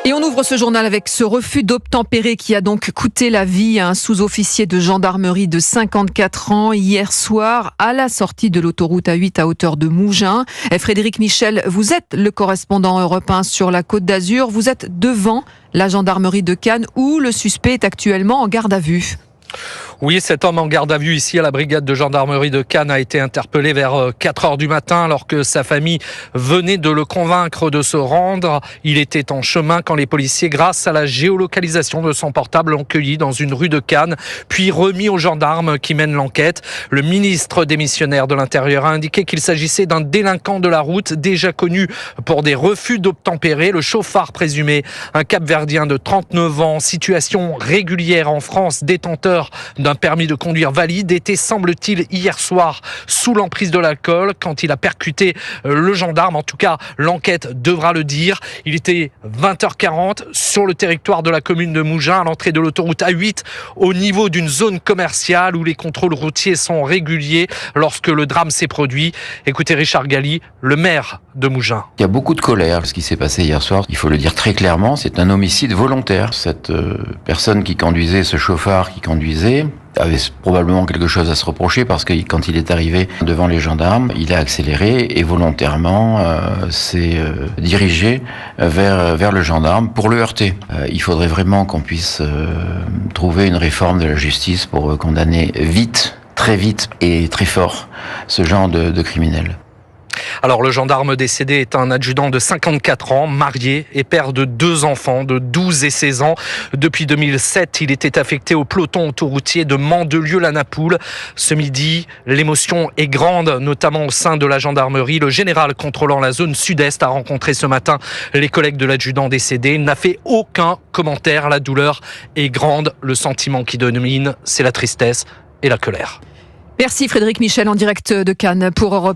Et on ouvre ce journal avec ce refus d'obtempérer qui a donc coûté la vie à un sous-officier de gendarmerie de 54 ans hier soir à la sortie de l'autoroute A8 à hauteur de Mougins. Frédéric Michel, vous êtes le correspondant Europe 1 sur la Côte d'Azur. Vous êtes devant la gendarmerie de Cannes où le suspect est actuellement en garde à vue. Oui, cet homme en garde à vue ici à la brigade de gendarmerie de Cannes a été interpellé vers 4 heures du matin alors que sa famille venait de le convaincre de se rendre. Il était en chemin quand les policiers, grâce à la géolocalisation de son portable, l'ont cueilli dans une rue de Cannes, puis remis aux gendarmes qui mènent l'enquête. Le ministre démissionnaire de l'Intérieur a indiqué qu'il s'agissait d'un délinquant de la route déjà connu pour des refus d'obtempérer. Le chauffard présumé, un Cap-Verdien de 39 ans, situation régulière en France, détenteur d'un permis de conduire valide, était, semble-t-il, hier soir sous l'emprise de l'alcool quand il a percuté le gendarme. En tout cas, l'enquête devra le dire. Il était 20h40 sur le territoire de la commune de Mougins, à l'entrée de l'autoroute A8, au niveau d'une zone commerciale où les contrôles routiers sont réguliers lorsque le drame s'est produit. Écoutez Richard Galli, le maire de Mougins. Il y a beaucoup de colère. Ce qui s'est passé hier soir, il faut le dire très clairement, c'est un homicide volontaire. Cette personne qui conduisait, ce chauffard qui conduisait, avait probablement quelque chose à se reprocher parce que quand il est arrivé devant les gendarmes, il a accéléré et volontairement s'est dirigé vers le gendarme pour le heurter. Il faudrait vraiment qu'on puisse trouver une réforme de la justice pour condamner vite, très vite et très fort ce genre de criminels. Alors le gendarme décédé est un adjudant de 54 ans, marié et père de 2 enfants de 12 et 16 ans. Depuis 2007, il était affecté au peloton autoroutier de Mandelieu-la-Napoule. Ce midi, l'émotion est grande, notamment au sein de la gendarmerie. Le général contrôlant la zone sud-est a rencontré ce matin les collègues de l'adjudant décédé. Il n'a fait aucun commentaire. La douleur est grande. Le sentiment qui domine, c'est la tristesse et la colère. Merci Frédéric Michel en direct de Cannes pour Europe 1.